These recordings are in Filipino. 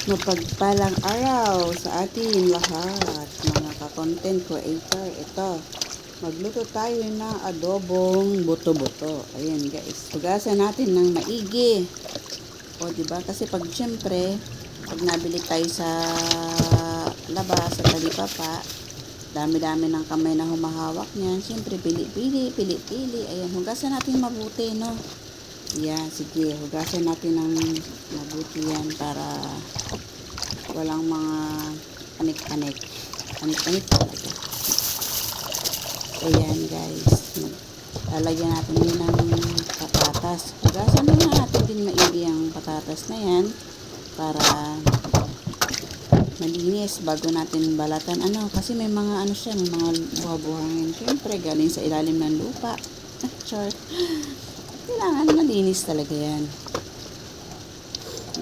Mapagpalang araw sa atin lahat, mga ka-content creator. Ito, magluto tayo ng adobong buto-buto. Ayan guys, hugasan natin ng maigi. O diba, kasi pag syempre, pag nabili tayo sa labas, sa talipapa, dami-dami ng kamay na humahawak niyan. Syempre, pili-pili. Ayan, hugasan natin mabuti, no? Yan, sige, hugasan natin ng mabuti yan para walang mga anik-anik. Anik-anik talaga. Ayan guys, lalagyan natin yun ng patatas. Hugasan na natin din maigi ang patatas na yan para malinis bago natin balatan. Kasi may mga siya, may mga buha-buhangin. Siyempre, galing sa ilalim ng lupa. Char. Kailangan malinis talaga yan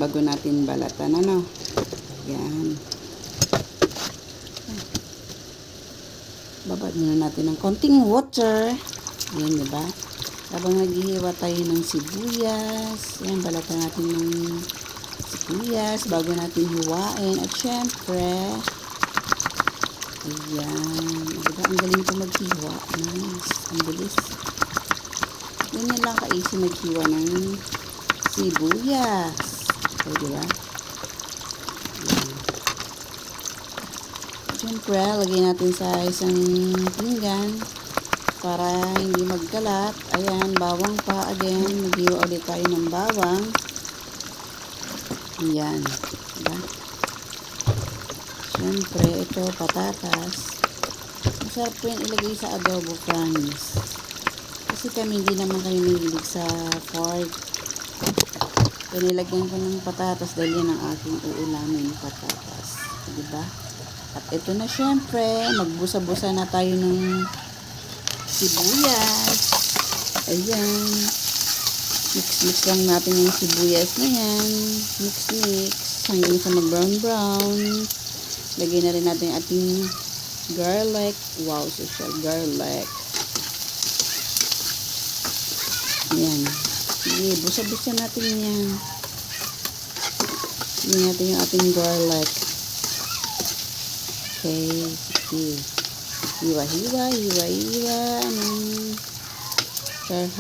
bago natin balatan. Yan. Babad muna natin ng konting water. Yan, diba? Habang naghihiwa tayo ng sibuyas. Yan, balatan natin ng sibuyas bago natin hiwain. At syempre, ayan. Diba? Ang galing ko maghiwa. Nice. Ang bilis. Ganyan lang ka-easy maghiwa ng sibuyas. O, diba? Siyempre, lagay natin sa isang pinggan para hindi magkalat. Ayan, bawang pa. Again, maghiwa ulit tayo ng bawang. Ayan. Diba? Siyempre, ito, patatas. Masarap po yan ilagay sa adobo, promise. Kasi kami, hindi naman kami mahilig sa pork. Kaya nilagyan ko ng patatas dahil yan ang aking uulamin patatas. Diba? At ito na syempre, magbusa-busa na tayo ng sibuyas. Ayan. Mix-mix lang natin yung sibuyas na yan. Mix-mix hanggang sa mag-brown-brown. Lagyan na rin natin yung ating garlic. Wow, social garlic. Ayan. Sige, busa-busa natin yan. Lagyan natin yung ating garlic. Okay, sige. Hiwa-hiwa.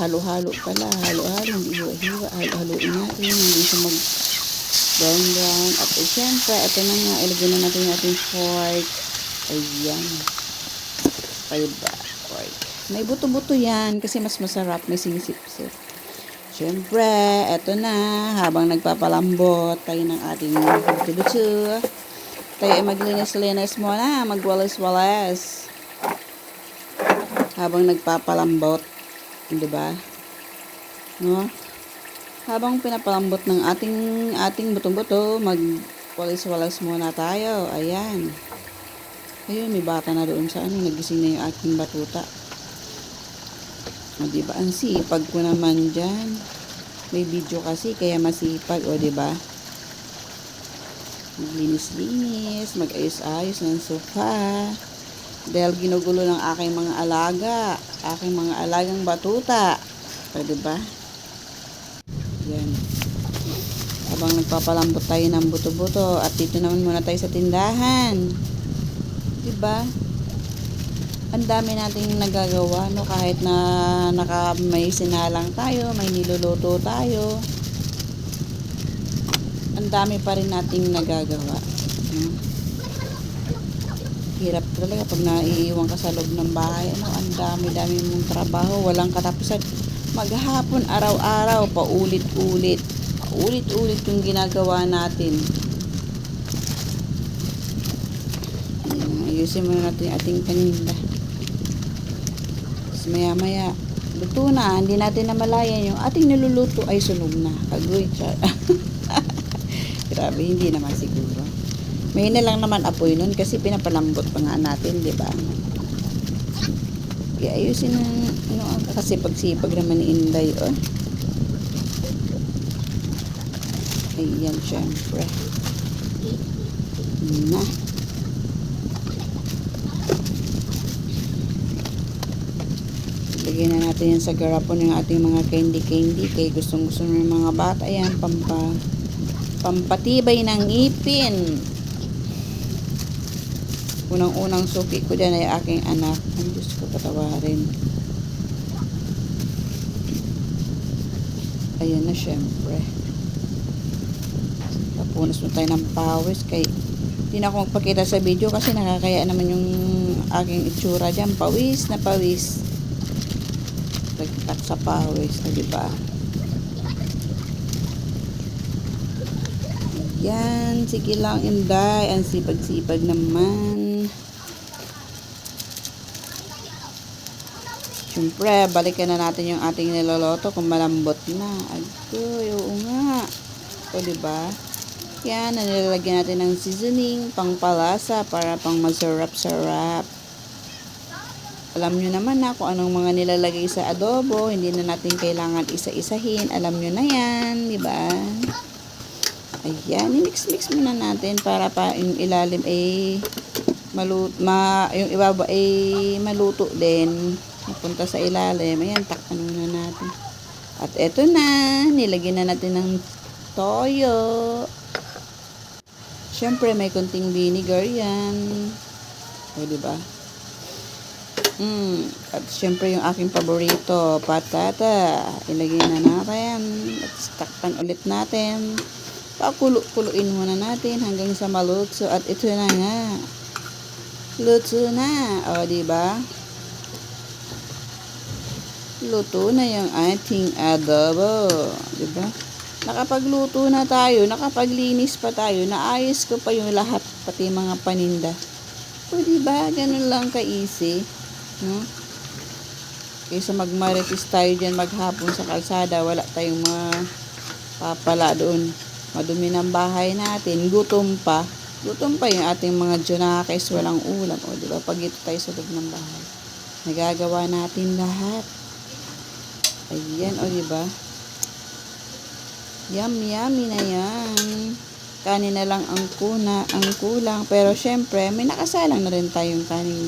Halo-halo pala. Halo-halo. Hiwa-hiwa. Halo-haloin natin. Hindi siya mag-brown-brown. At syempre, ito na nga. Ilagay na natin yung ating pork. Ayan. Diba? Pork. May buto-buto yan kasi mas masarap. May sinisip-sip. Syempre, ito na. Habang nagpapalambot tayo ng ating buto-buto. Tayo ay maglinis-linis muna. Magwalis-walis. Habang nagpapalambot. Diba? No? Habang pinapalambot ng ating buto-buto, magwalis-walis muna tayo. Ayan. Ayun, may bata na doon sa nagising na yung aking batuta. O, diba? Ang sipag ko naman dyan. May video kasi, kaya masipag. O, diba? Maglinis-linis, mag-ayos-ayos ng sofa. Dahil ginugulo ng aking mga alaga. Aking mga alagang batuta. O, diba? Yan. Habang nagpapalambot tayo ng buto-buto. At dito naman muna tayo sa tindahan. Diba? Ang dami nating nagagawa, no? Kahit na may sinalang tayo, may niluluto tayo. Ang dami pa rin nating nagagawa. No? Hirap talaga pag naiiwan ka sa loob ng bahay. Ang dami mong trabaho, walang katapusan. Maghapon, araw-araw, paulit-ulit. Paulit-ulit yung ginagawa natin. Ayusin muna natin yung ating paninda. Tapos maya-maya, luto na. Hindi natin namalayan yung ating niluluto ay sunog na. Agoy, char. Grabe, hindi naman siguro. May na lang naman apoy nun kasi pinapalambot pa nga natin, di ba? Kaya ayusin na, kasi pagsipag naman ni Inday, oh. Ayan, syempre. Na. Lagyan na natin yan sa garapon yung ating mga candy. Kaya gustong-gusto ng mga bata. Ayan, Pampatibay ng ngipin. Unang-unang suki ko dyan ay aking anak. Ang Diyos ko, patawarin. Ayan na, syempre. Tapunas mo tayo ng pawis. Kay hindi na ako magpakita sa video kasi nakakaya naman yung aking itsura dyan. Pawis na pawis. Nagtak sa pawis. Diba? Yan. Sige lang, Inday. Ang sipag-sipag naman. Siyempre, balikan na natin yung ating niloloto kung malambot na. Agoy, oo nga. O, diba? Yan, nilalagyan natin ng seasoning, pangpalasa, para pang masarap-sarap. Alam nyo naman na kung anong mga nilalagay sa adobo. Hindi na natin kailangan isa-isahin. Alam nyo na yan, diba? Ayan, i-mix-mix muna natin para pa yung ilalim ay yung ibaba ay maluto din. Napunta sa ilalim. Ayan, takpan muna natin. At eto na, nilagyan na natin ng toyo. Siyempre, may konting vinegar yan. O, diba? At siyempre, yung aking paborito, patata. Ilagay na natin. At takpan ulit natin. Pakulo-kuloin muna natin hanggang sa maluto. At ito na nga. Luto na. O, diba? Luto na yung ating adobo. Diba? Nakapagluto na tayo, nakapaglinis pa tayo, naayos ko pa yung lahat, pati mga paninda. O diba, ganun lang ka-easy, no? Kaysa magmarites tayo dyan maghapon sa kalsada, wala tayong mapapala doon. Madumi ng bahay natin, gutom pa yung ating mga junakis, walang ulam. O diba, pag ito tayo sa loob ng bahay, nagagawa natin lahat. Ayan, o diba? Yummy na yan. Kanin na lang ang kulang. Pero syempre, may nakasalang na rin tayong kanin.